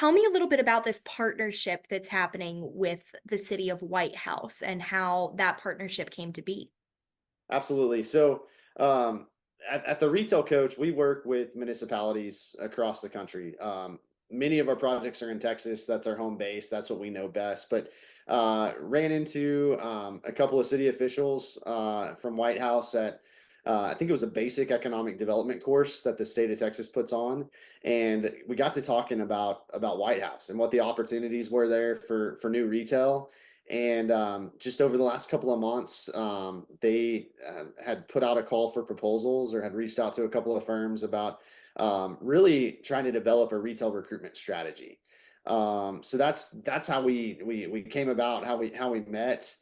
tell me a little bit about this partnership that's happening with the city of Whitehouse and how that partnership came to be. Absolutely. So, at the Retail Coach, we work with municipalities across the country. Many of our projects are in Texas. That's our home base. That's what we know best. But ran into a couple of city officials from White House at I think it was a basic economic development course that the state of Texas puts on, and we got to talking about White House and what the opportunities were there for new retail. And just over the last couple of months, they had put out a call for proposals or had reached out to a couple of firms about really trying to develop a retail recruitment strategy. So that's how we came about, how we met.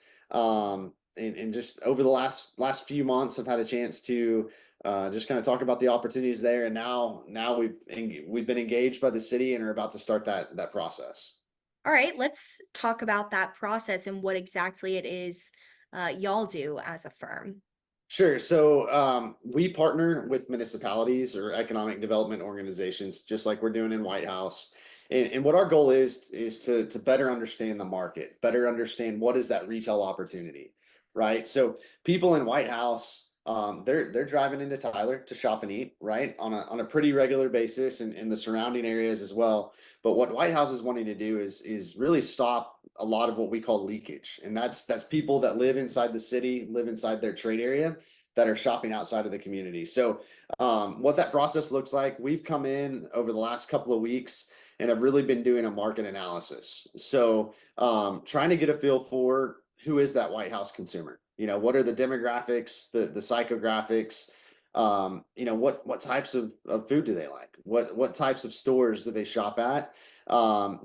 And just over the last few months, I've had a chance to just kind of talk about the opportunities there. And now we've been engaged by the city and are about to start that process. All right, let's talk about that process and what exactly it is y'all do as a firm. Sure. So we partner with municipalities or economic development organizations, just like we're doing in White House. And what our goal is to better understand the market, better understand what is that retail opportunity, right? So people in White House, they're driving into Tyler to shop and eat, right, on a pretty regular basis, and in the surrounding areas as well. But what White House is wanting to do is really stop a lot of what we call leakage, and that's people that live inside the city, live inside their trade area, that are shopping outside of the community. So what that process looks like, we've come in over the last couple of weeks and have really been doing a market analysis. So trying to get a feel for who is that White House consumer. What are the demographics, the psychographics, what types of food do they like? What types of stores do they shop at?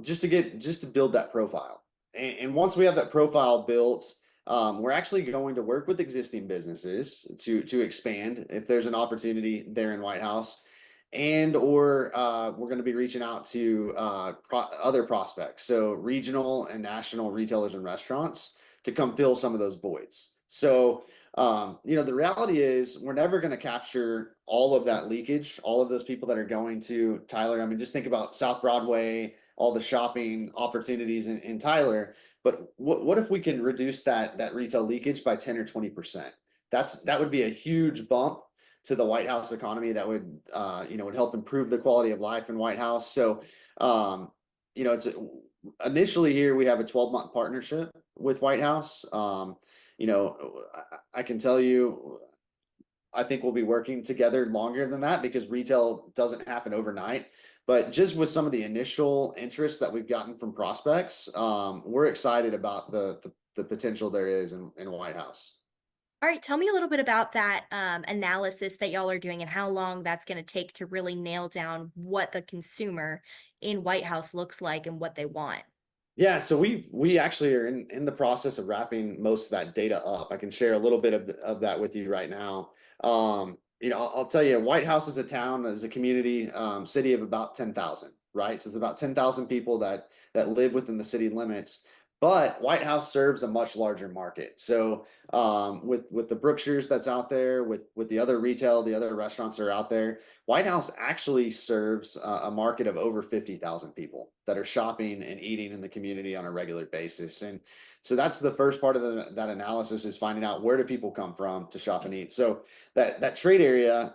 Just to build that profile. And once we have that profile built, we're actually going to work with existing businesses to expand if there's an opportunity there in White House, and or we're going to be reaching out to other prospects, so regional and national retailers and restaurants, to come fill some of those voids. So the reality is we're never going to capture all of that leakage, all of those people that are going to Tyler. I mean, just think about South Broadway, all the shopping opportunities in Tyler. But what if we can reduce that retail leakage by 10 or 20%? That would be a huge bump to the White House economy. That would help improve the quality of life in White House. So it's initially here we have a 12-month partnership with White House. I can tell you, I think we'll be working together longer than that because retail doesn't happen overnight. But just with some of the initial interest that we've gotten from prospects, we're excited about the potential there is in White House. All right, tell me a little bit about that analysis that y'all are doing and how long that's going to take to really nail down what the consumer in White House looks like and what they want. Yeah, so we actually are in the process of wrapping most of that data up. I can share a little bit of that with you right now. I'll tell you, White House is a community, city of about 10,000, right? So it's about 10,000 people that live within the city limits. But White House serves a much larger market. So with the Brookshires that's out there, with the other retail, the other restaurants that are out there, White House actually serves a market of over 50,000 people that are shopping and eating in the community on a regular basis. And so that's the first part of that analysis, is finding out where do people come from to shop and eat. So that trade area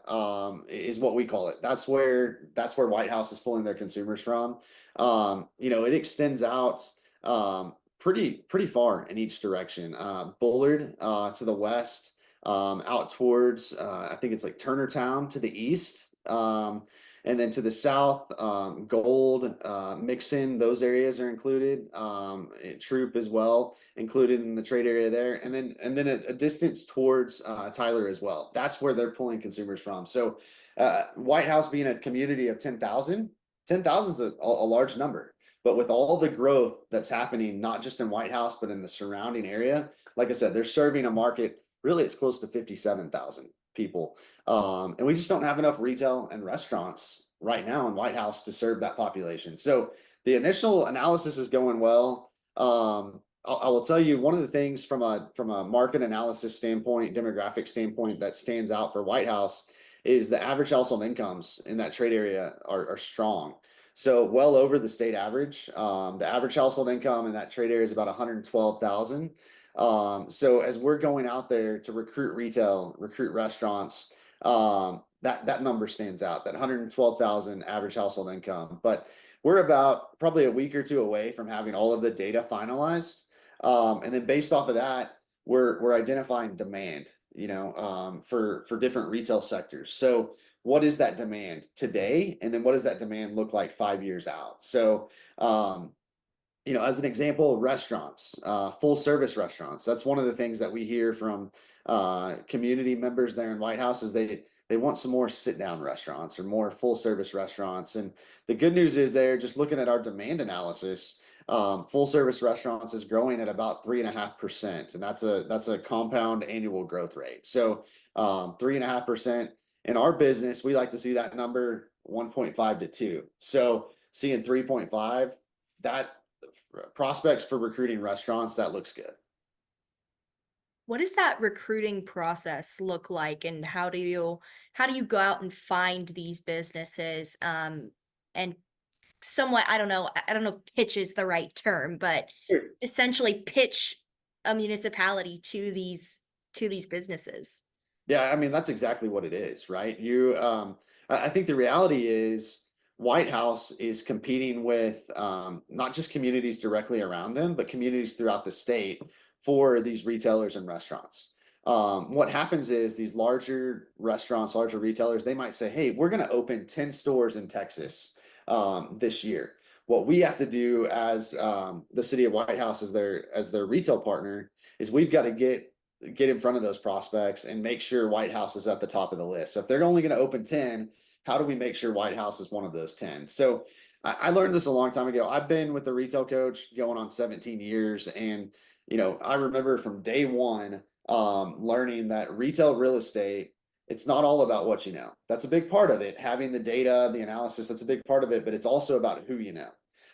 is what we call it. That's where White House is pulling their consumers from. It extends out pretty far in each direction. Bullard to the west, out towards I think it's like Turnertown to the east, and then to the south, Gold, Mixon, those areas are included. Troop as well included in the trade area there, and then a distance towards Tyler as well. That's where they're pulling consumers from. So White House being a community of 10,000, 10,000 is a large number. But with all the growth that's happening, not just in White House, but in the surrounding area, like I said, they're serving a market, really it's close to 57,000 people. And we just don't have enough retail and restaurants right now in White House to serve that population. So the initial analysis is going well. I will tell you, one of the things from a market analysis standpoint, demographic standpoint, that stands out for White House is the average household incomes in that trade area are strong. So well over the state average. The average household income in that trade area is about 112,000. So as we're going out there to recruit retail, recruit restaurants, that number stands out, that 112,000 average household income. But we're about probably a week or two away from having all of the data finalized. And then based off of that, we're identifying demand, for different retail sectors. So what is that demand today? And then what does that demand look like 5 years out? So as an example, restaurants, full service restaurants. That's one of the things that we hear from community members there in Whitehouse is they want some more sit down restaurants or more full service restaurants. And the good news is they're just looking at our demand analysis. Full service restaurants is growing at about 3.5%, and that's a compound annual growth rate. So 3.5% in our business, we like to see that number 1.5 to 2. So seeing 3.5, that prospects for recruiting restaurants, that looks good. What does that recruiting process look like, and how do you go out and find these businesses, and somewhat, I don't know if pitch is the right term, but Sure. essentially pitch a municipality to these businesses? Yeah, I mean, that's exactly what it is, right? I think the reality is Whitehouse is competing with not just communities directly around them, but communities throughout the state for these retailers and restaurants. What happens is these larger restaurants, larger retailers, they might say, "Hey, we're going to open 10 stores in Texas this year." What we have to do as the city of Whitehouse as their retail partner is we've got to get in front of those prospects and make sure Whitehouse is at the top of the list. So if they're only going to open 10, how do we make sure Whitehouse is one of those 10? So I learned this a long time ago. I've been with the retail coach going on 17 years. And, I remember from day one, learning that retail real estate, it's not all about what you know. That's a big part of it. Having the data, the analysis, that's a big part of it, but it's also about who you know.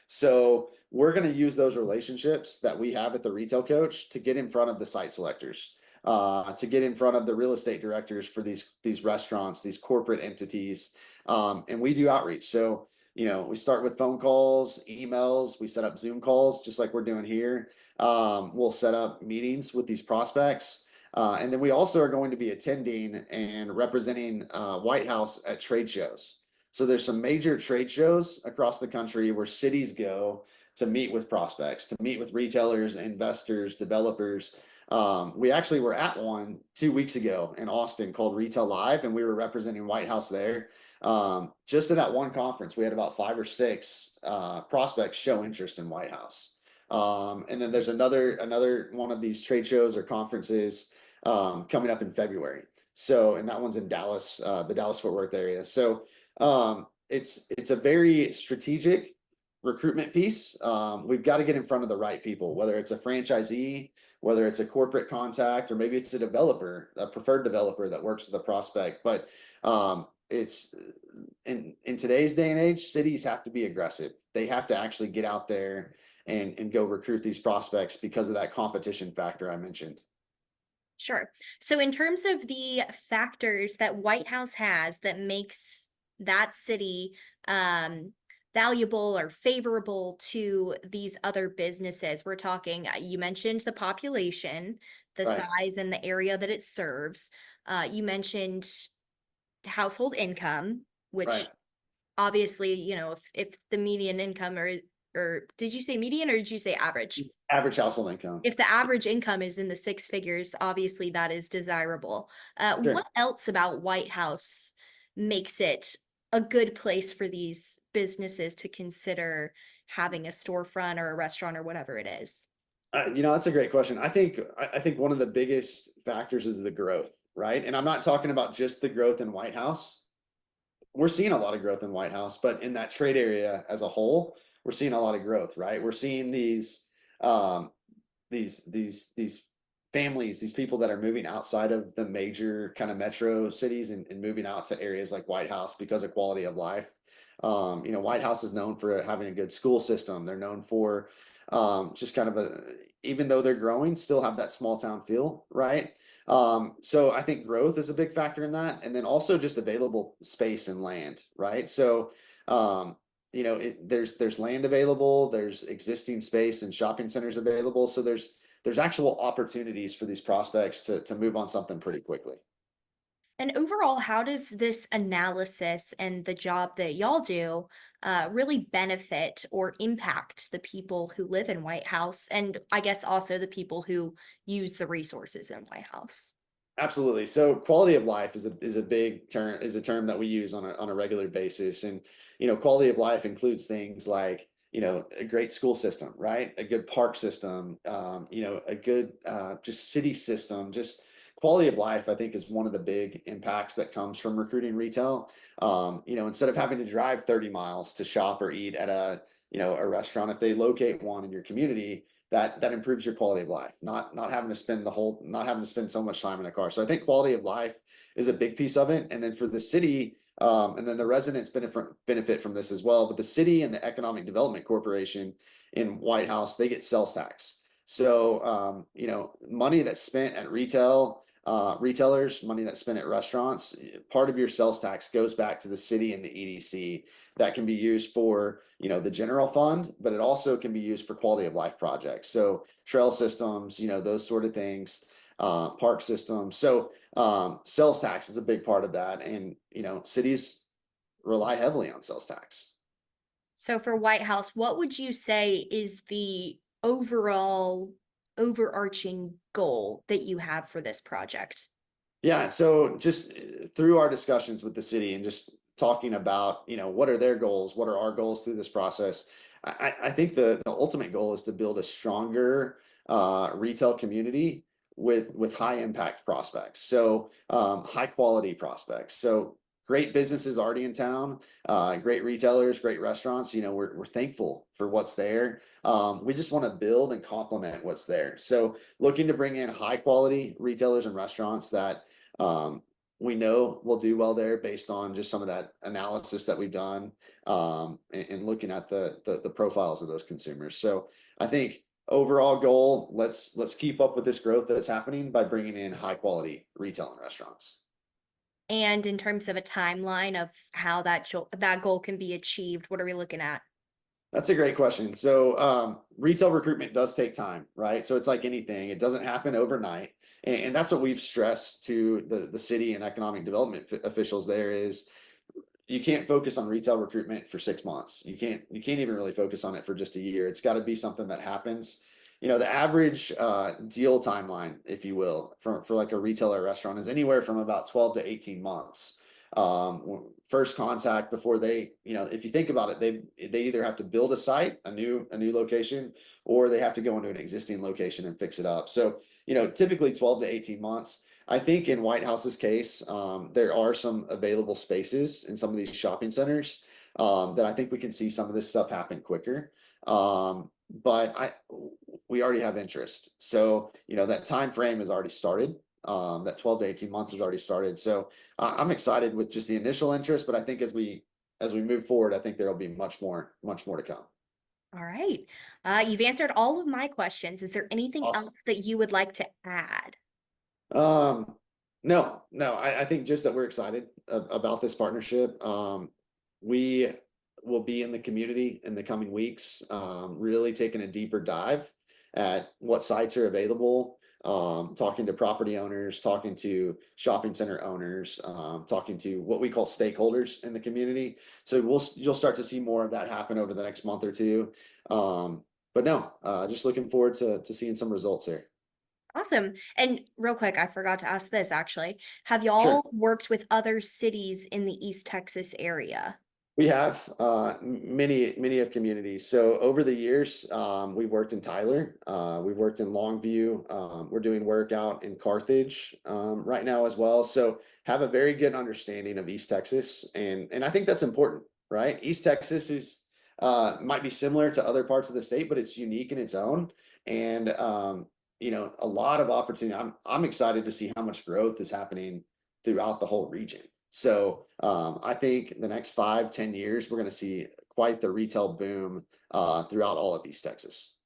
So we're going to use those relationships that we have with the retail coach to get in front of the site selectors, to get in front of the real estate directors for these restaurants, these corporate entities, and we do outreach. So we start with phone calls, emails. We set up Zoom calls, just like we're doing here. We'll set up meetings with these prospects. And then we also are going to be attending and representing Whitehouse at trade shows. So there's some major trade shows across the country where cities go to meet with prospects, to meet with retailers, investors, developers. We actually were at one 2 weeks ago in Austin called Retail Live, and we were representing Whitehouse there. Just in that one conference, we had about 5 or 6 prospects show interest in Whitehouse. And then there's another one of these trade shows or conferences coming up in February. So, and that one's in Dallas, the Dallas Fort Worth area. So it's a very strategic recruitment piece. We've got to get in front of the right people, whether it's a franchisee, whether it's a corporate contact, or maybe it's a developer, a preferred developer that works with the prospect. But it's in today's day and age, cities have to be aggressive. They have to actually get out there and go recruit these prospects because of that competition factor I mentioned. Sure. So in terms of the factors that Whitehouse has that makes that city valuable or favorable to these other businesses, we're talking, you mentioned the population, the Right, size and the area that it serves. You mentioned household income, right. which obviously, if the median income or did you say median or did you say average? Average household income. If the average income is in the six figures, obviously that is desirable. Sure. What else about Whitehouse makes it a good place for these businesses to consider having a storefront or a restaurant or whatever it is? That's a great question. I think one of the biggest factors is the growth, right? And I'm not talking about just the growth in Whitehouse. We're seeing a lot of growth in Whitehouse, but in that trade area as a whole, we're seeing a lot of growth, right? We're seeing um, these families, these people that are moving outside of the major kind of metro cities and moving out to areas like Whitehouse because of quality of life. Whitehouse is known for having a good school system. They're known for just kind of even though they're growing, still have that small town feel, right? So I think growth is a big factor in that, and then also just available space and land, right? So, there's land available, there's existing space and shopping centers available. So there's actual opportunities for these prospects to move on something pretty quickly. And overall, how does this analysis and the job that y'all do really benefit or impact the people who live in White House, and I guess also the people who use the resources in White House? Absolutely. So quality of life is a big term, is a term that we use on a regular basis. And quality of life includes things like a great school system, right? A good park system, a good just city system. Just quality of life, I think, is one of the big impacts that comes from recruiting retail. Instead of having to drive 30 miles to shop or eat at a restaurant, if they locate one in your community, that improves your quality of life, not having to spend not having to spend so much time in a car. So I think quality of life is a big piece of it. And then for the city, and then the residents benefit from this as well. But the city and the Economic Development Corporation in White House, they get sales tax. So money that's spent at retailers, money that's spent at restaurants, part of your sales tax goes back to the city and the EDC. That can be used for the general fund, but it also can be used for quality of life projects. So trail systems, those sort of things, park systems. So sales tax is a big part of that, and cities rely heavily on sales tax. So for White House, what would you say is the overall overarching goal that you have for this project? Yeah, so just through our discussions with the city and just talking about, what are their goals, what are our goals through this process, I think the ultimate goal is to build a stronger retail community with high impact prospects. So high quality prospects. So great businesses already in town, great retailers, great restaurants. We're thankful for what's there. We just want to build and complement what's there. So looking to bring in high quality retailers and restaurants that we know will do well there based on just some of that analysis that we've done, and looking at the profiles of those consumers. So I think overall goal, let's keep up with this growth that's happening by bringing in high quality retail and restaurants. And in terms of a timeline of how that goal can be achieved, what are we looking at? That's a great question. So, retail recruitment does take time, right? So it's like anything; it doesn't happen overnight, and that's what we've stressed to the city and economic development officials. There is you can't focus on retail recruitment for 6 months. You can't even really focus on it for just a year. It's got to be something that happens. The average deal timeline, if you will, for like a retailer restaurant is anywhere from about 12 to 18 months. First contact before if you think about it, they either have to build a site, a new location, or they have to go into an existing location and fix it up. So, typically 12 to 18 months. I think in White House's case, there are some available spaces in some of these shopping centers, that I think we can see some of this stuff happen quicker. But we already have interest. So, that time frame has already started. That 12 to 18 months has already started. So I'm excited with just the initial interest, but I think as we move forward, I think there'll be much more to come. All right. You've answered all of my questions. Is there anything Awesome. else that you would like to add? No, no, I think just that we're excited about this partnership. We will be in the community in the coming weeks, really taking a deeper dive at what sites are available, talking to property owners, talking to shopping center owners, talking to what we call stakeholders in the community. So you'll start to see more of that happen over the next month or two. But no, just looking forward to seeing some results here. Awesome. And real quick, I forgot to ask this actually. Have Sure. y'all worked with other cities in the East Texas area? We have many of communities. So over the years, we've worked in Tyler, we've worked in Longview, we're doing work out in Carthage right now as well. So have a very good understanding of East Texas, and I think that's important, right? East Texas is might be similar to other parts of the state, but it's unique in its own, and a lot of opportunity. I'm excited to see how much growth is happening throughout the whole region. So I think the next 5, 10 years, we're going to see quite the retail boom throughout all of East Texas.